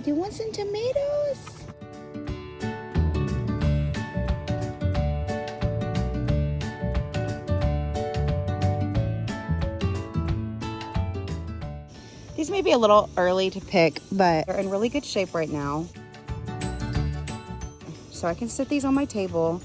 You want some tomatoes? These may be a little early to pick, but they're in really good shape right now. So I can sit these on my table,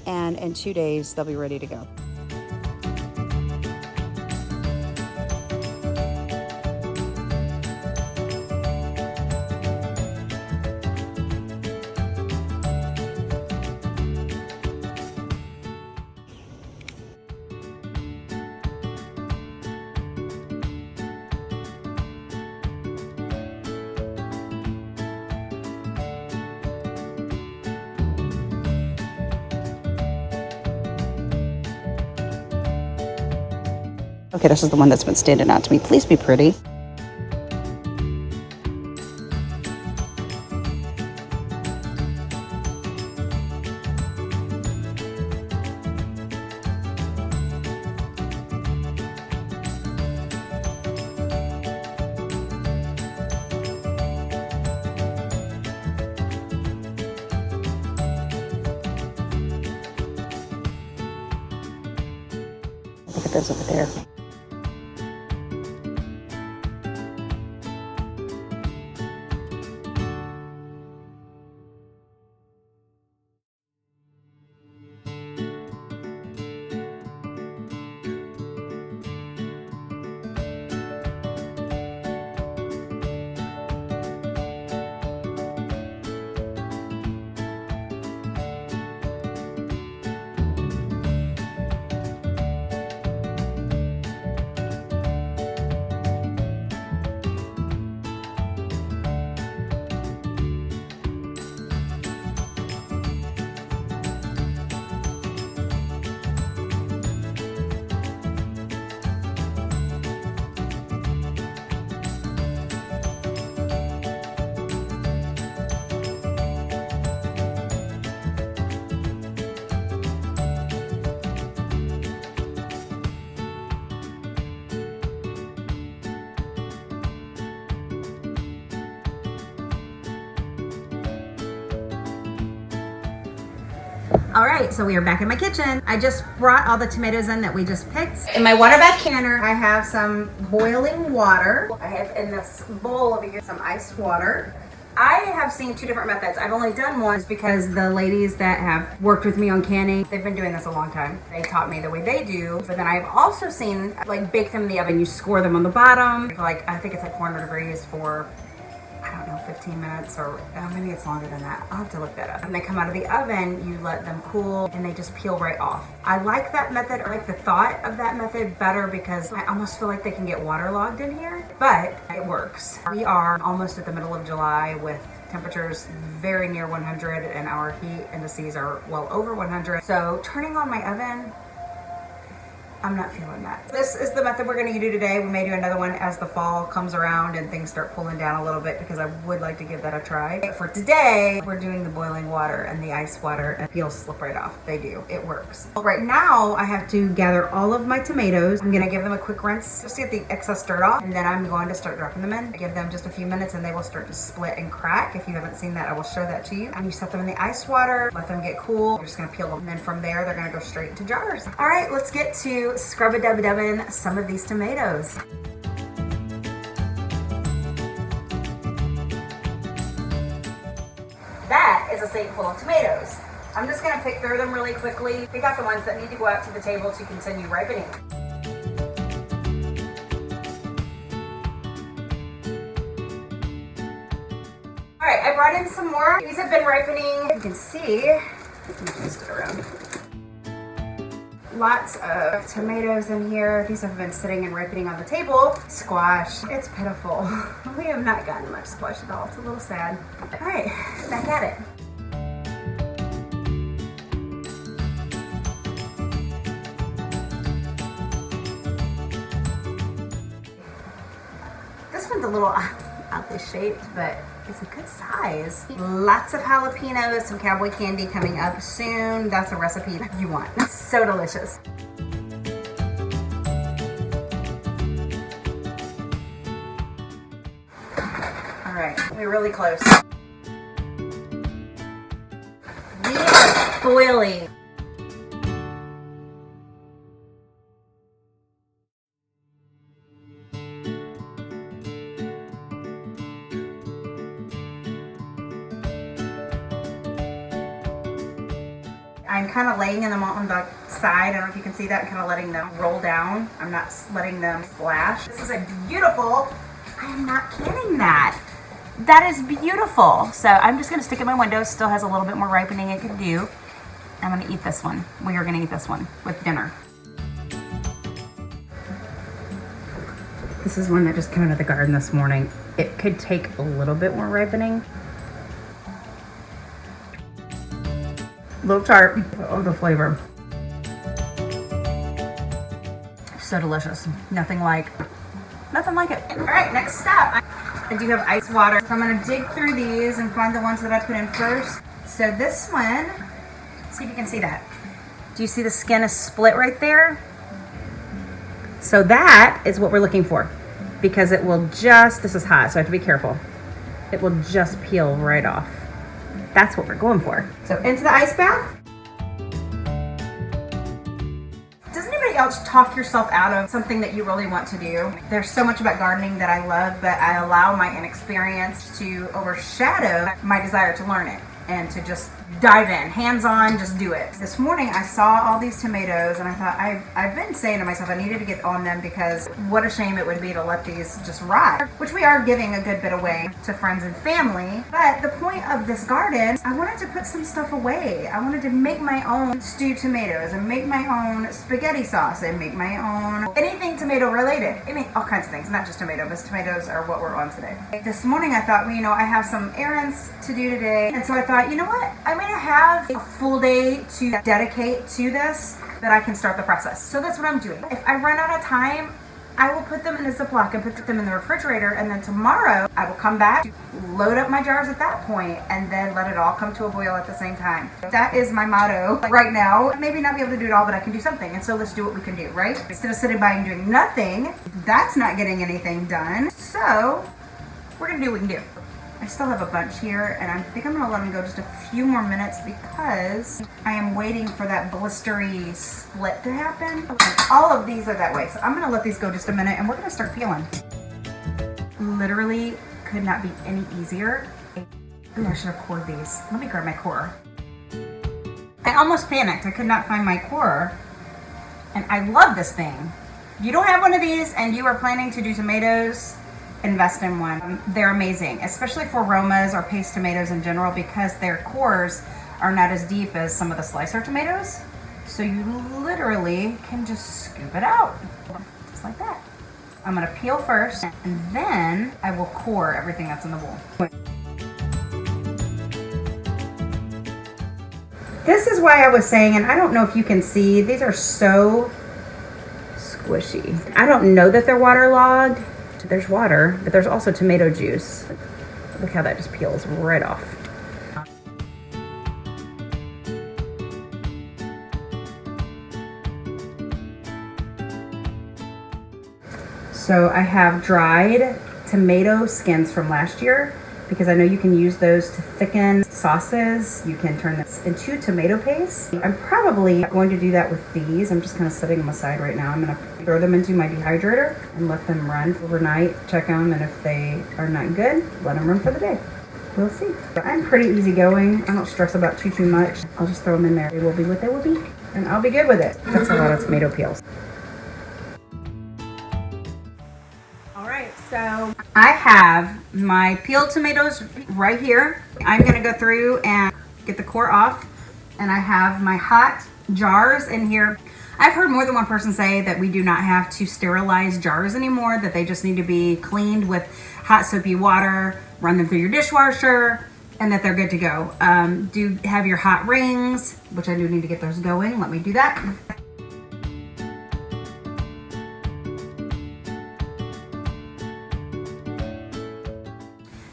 and in 2 days, they'll be ready to go. Okay, this is the one that's been standing out to me. Please be pretty. Look at those over there. All right, so we are back in my kitchen. I just brought all the tomatoes in that we just picked. In my water bath canner, I have some boiling water. I have in this bowl over here some iced water. I have seen two different methods. I've only done one because the ladies that have worked with me on canning, they've been doing this a long time. They taught me the way they do. But then I've also seen like bake them in the oven. You score them on the bottom. Like I think it's like 400 degrees for, I don't know, 15 minutes or maybe it's longer than that. I'll have to look that up. When they come out of the oven, you let them cool and they just peel right off. I like that method, or like the thought of that method better because I almost feel like they can get waterlogged in here, but it works. We are almost at the middle of July with temperatures very near 100 and our heat indices are well over 100. So turning on my oven, I'm not feeling that. This is the method we're gonna do today. We may do another one as the fall comes around and things start cooling down a little bit because I would like to give that a try. For today, we're doing the boiling water and the ice water and peels slip right off. They do, it works. Right now, I have to gather all of my tomatoes. I'm gonna give them a quick rinse just to get the excess dirt off, and then I'm going to start dropping them in. I give them just a few minutes and they will start to split and crack. If you haven't seen that, I will show that to you. And you set them in the ice water, let them get cool. You're just gonna peel them. And then from there, they're gonna go straight into jars. All right, let's get to scrub-a-dub-a-dubbing some of these tomatoes. That is a sink full of tomatoes. I'm just gonna pick through them really quickly. Pick out the ones that need to go out to the table to continue ripening. All right, I brought in some more. These have been ripening. You can see, let me twist it around. Lots of tomatoes in here. These have been sitting and ripening on the table. Squash, it's pitiful. We have not gotten much squash at all. It's a little sad. All right, back at it. This one's a little oddly shaped, but it's a good size. Lots of jalapenos, some cowboy candy coming up soon. That's a recipe you want. So delicious. All right, we be really close. We are boiling. I'm kind of laying them on the side. I don't know if you can see that. I'm kind of letting them roll down. I'm not letting them splash. This is a beautiful, I am not kidding that. That is beautiful. So I'm just going to stick it in my window. Still has a little bit more ripening it could do. I'm going to eat this one. We are going to eat this one with dinner. This is one that just came out of the garden this morning. It could take a little bit more ripening. A little tart. Oh, the flavor. So delicious. Nothing like it. All right, next step. I do have ice water. So I'm gonna dig through these and find the ones that I put in first. So this one, see if you can see that. Do you see the skin is split right there? So that is what we're looking for, because it will just, this is hot, so I have to be careful. It will just peel right off. That's what we're going for. So into the ice bath. Does anybody else talk yourself out of something that you really want to do? There's so much about gardening that I love, but I allow my inexperience to overshadow my desire to learn it and to just dive in, hands-on, just do it. This morning I saw all these tomatoes and I thought, I've been saying to myself I needed to get on them because what a shame it would be to let these just rot, which we are giving a good bit away to friends and family. But the point of this garden, I wanted to put some stuff away. I wanted to make my own stewed tomatoes and make my own spaghetti sauce and make my own anything tomato related. I mean, all kinds of things, not just tomato, but tomatoes are what we're on today. This morning I thought, well, you know, I have some errands to do today. And so I thought, you know what? I'm going to have a full day to dedicate to this, that I can start the process. So that's what I'm doing. If I run out of time, I will put them in a Ziploc and put them in the refrigerator, and then tomorrow I will come back, load up my jars at that point, and then let it all come to a boil at the same time. That is my motto right now. Maybe not be able to do it all, but I can do something. And so let's do what we can do, right? Instead of sitting by and doing nothing, that's not getting anything done. So we're gonna do what we can do. I still have a bunch here, and I think I'm gonna let them go just a few more minutes because I am waiting for that blistery split to happen. And all of these are that way, so I'm gonna let these go just a minute and we're gonna start peeling. Literally could not be any easier. Ooh, I should have cored these. Let me grab my core. I almost panicked. I could not find my core, and I love this thing. If you don't have one of these and you are planning to do tomatoes, invest in one. They're amazing, especially for Romas or paste tomatoes in general, because their cores are not as deep as some of the slicer tomatoes. So you literally can just scoop it out, just like that. I'm gonna peel first, and then I will core everything that's in the bowl. This is why I was saying, and I don't know if you can see, these are so squishy. I don't know that they're waterlogged. There's water, but there's also tomato juice. Look how that just peels right off. So I have dried tomato skins from last year, because I know you can use those to thicken sauces. You can turn this into tomato paste. I'm probably going to do that with these. I'm just kind of setting them aside right now. I'm gonna throw them into my dehydrator and let them run overnight, check them, and if they are not good, let them run for the day. We'll see. I'm pretty easygoing. I don't stress about too much. I'll just throw them in there. They will be what they will be, and I'll be good with it. That's a lot of tomato peels. So I have my peeled tomatoes right here. I'm gonna go through and get the core off, and I have my hot jars in here. I've heard more than one person say that we do not have to sterilize jars anymore, that they just need to be cleaned with hot soapy water, run them through your dishwasher, and that they're good to go. Do have your hot rings, which I do need to get those going. Let me do that.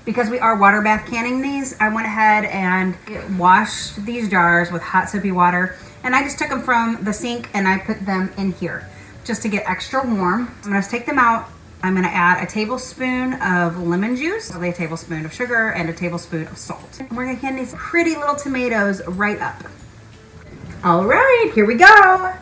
Because we are water bath canning these, I went ahead and washed these jars with hot soapy water, and I just took them from the sink and I put them in here just to get extra warm. I'm gonna take them out I'm gonna add a tablespoon of lemon juice, a tablespoon of sugar, and a tablespoon of salt. And we're gonna can these pretty little tomatoes right up. All right, here we go.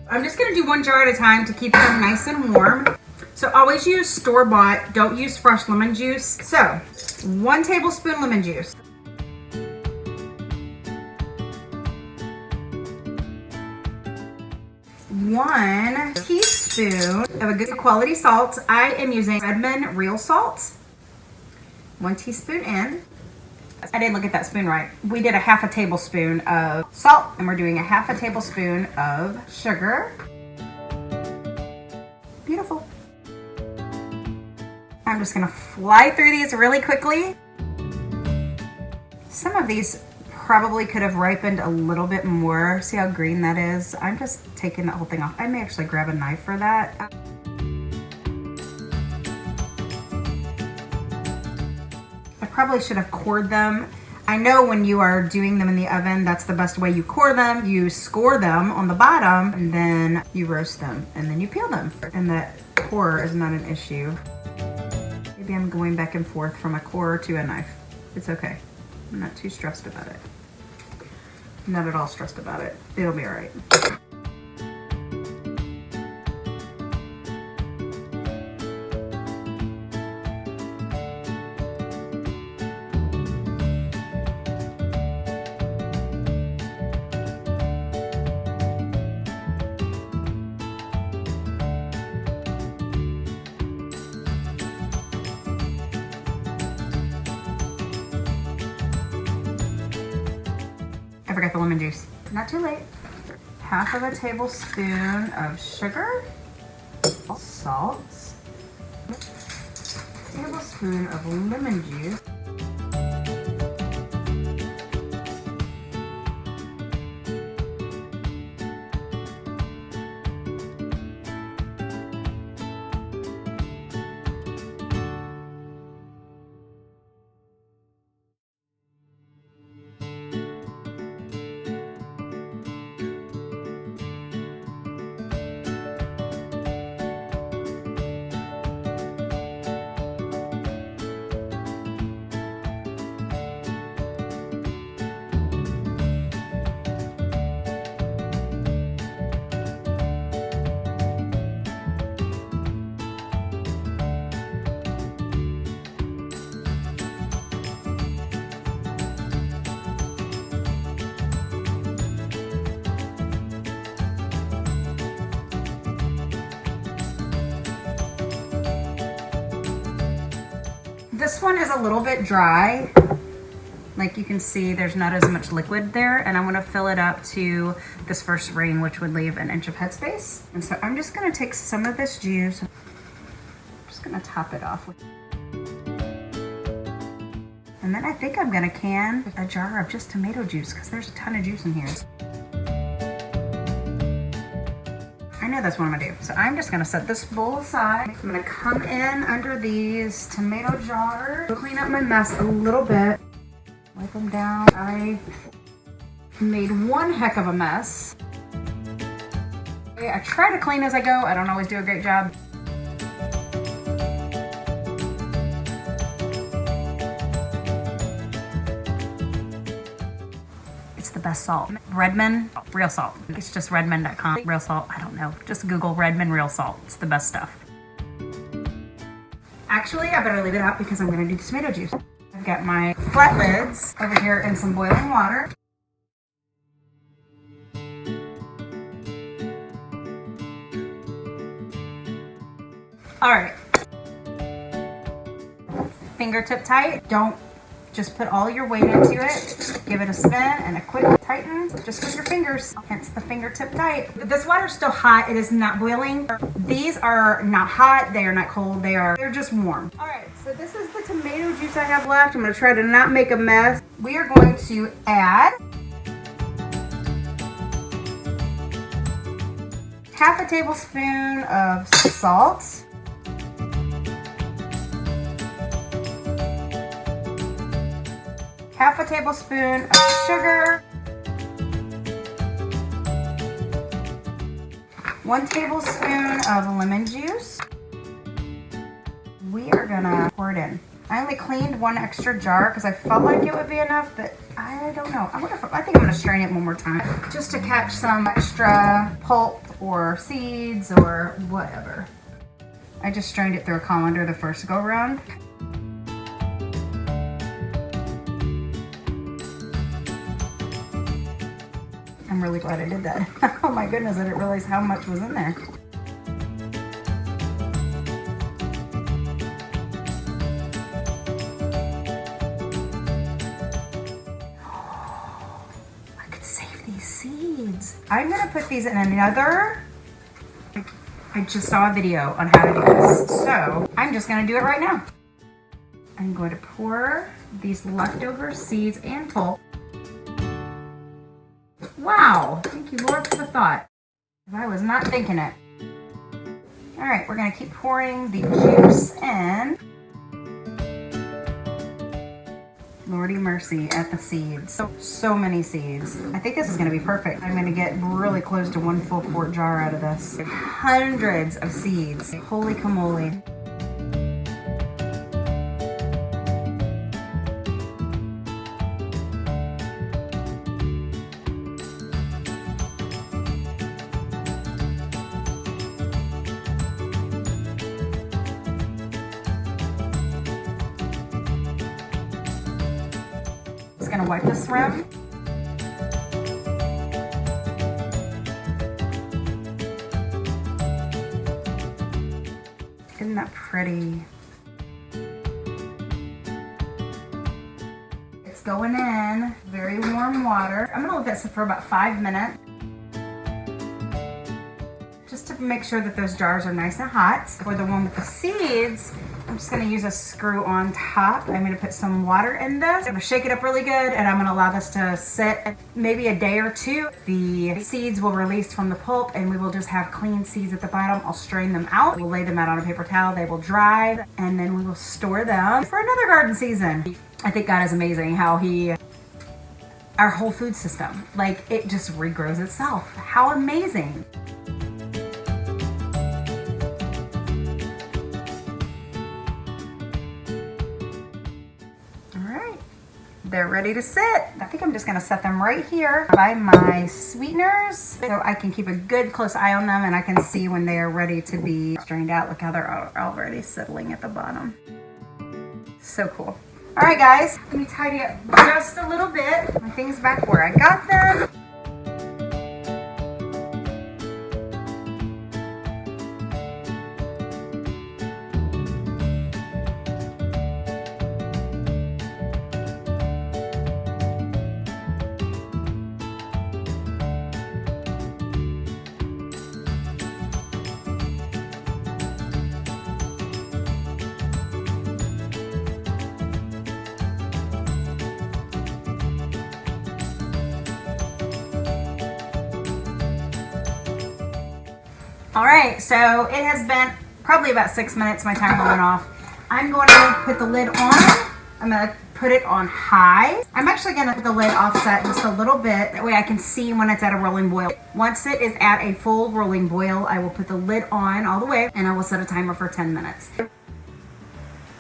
I'm just gonna do one jar at a time to keep them nice and warm. So always use store-bought, don't use fresh lemon juice. So 1 tablespoon lemon juice. 1 teaspoon of a good quality salt. I am using Redmond real salt. 1 teaspoon in. I didn't look at that spoon right. We did a half a tablespoon of salt, and we're doing a half a tablespoon of sugar. Beautiful. I'm just gonna fly through these really quickly. Some of these probably could have ripened a little bit more. See how green that is? I'm just taking the whole thing off. I may actually grab a knife for that. I probably should have cored them. I know when you are doing them in the oven, that's the best way you core them. You score them on the bottom, and then you roast them, and then you peel them. And that core is not an issue. Maybe I'm going back and forth from a core to a knife. It's okay. I'm not too stressed about it. Not at all stressed about it. It'll be all right. I forgot the lemon juice. Not too late. Half of a tablespoon of sugar, salt, tablespoon of lemon juice, This one is a little bit dry. Like you can see, there's not as much liquid there, and I want to fill it up to this first ring, which would leave an inch of headspace. And so I'm just going to take some of this juice. I'm just going to top it off. And then I think I'm going to can a jar of just tomato juice because there's a ton of juice in here. I know that's what I'm gonna do. So I'm just gonna set this bowl aside. I'm gonna come in under these tomato jars, clean up my mess a little bit, wipe them down. I made one heck of a mess. I try to clean as I go. I don't always do a great job. It's the best salt. Redmond real salt. It's just redmond.com. Real salt, I don't know. Just Google Redmond real salt. It's the best stuff. Actually, I better leave it out because I'm gonna do the tomato juice. I've got my flat lids over here in some boiling water. All right. Fingertip tight. Don't just put all your weight into it. Give it a spin and a quick tighten just with your fingers, hence the fingertip tight. This water's still hot. It is not boiling. These are not hot. They are not cold. They're just warm. All right, so this is the tomato juice I have left. I'm gonna try to not make a mess. We are going to add half a tablespoon of salt. Half a tablespoon of sugar, 1 tablespoon of lemon juice. We are gonna pour it in. I only cleaned 1 extra jar because I felt like it would be enough, but I don't know. I think I'm gonna strain it one more time just to catch some extra pulp or seeds or whatever. I just strained it through a colander the first go around. I'm really glad I did that. Oh my goodness, I didn't realize how much was in there. I could save these seeds. I'm gonna put these in another. I just saw a video on how to do this, so I'm just gonna do it right now. I'm going to pour these leftover seeds and pulp. Wow, thank you, Lord, for the thought. I was not thinking it. All right, we're gonna keep pouring the juice in. Lordy mercy at the seeds. So many seeds. I think this is gonna be perfect. I'm gonna get really close to 1 full quart jar out of this. Hundreds of seeds. Holy camole. Just gonna wipe this rim. Isn't that pretty? It's going in very warm water. I'm gonna let this for about 5 minutes. Just to make sure that those jars are nice and hot. For the one with the seeds, I'm just gonna use a screw on top. I'm gonna put some water in this. I'm gonna shake it up really good, and I'm gonna allow this to sit maybe a day or 2. The seeds will release from the pulp, and we will just have clean seeds at the bottom. I'll strain them out. We'll lay them out on a paper towel. They will dry, and then we will store them for another garden season. I think God is amazing how our whole food system, like, it just regrows itself. How amazing. They're ready to sit. I think I'm just gonna set them right here by my sweeteners so I can keep a good close eye on them and I can see when they are ready to be strained out. Look how they're already settling at the bottom. So cool. All right, guys, let me tidy up just a little bit. My things back where I got them. All right, so it has been probably about 6 minutes. My timer went off. I'm going to put the lid on. I'm going to put it on high. I'm actually going to put the lid offset just a little bit. That way I can see when it's at a rolling boil. Once it is at a full rolling boil, I will put the lid on all the way and I will set a timer for 10 minutes. All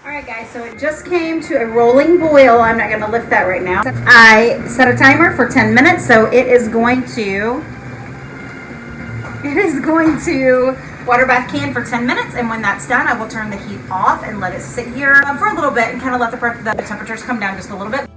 right, guys, so it just came to a rolling boil. I'm not going to lift that right now. I set a timer for 10 minutes, so it is going to water bath can for 10 minutes, and when that's done, I will turn the heat off and let it sit here for a little bit and kind of let the temperatures come down just a little bit.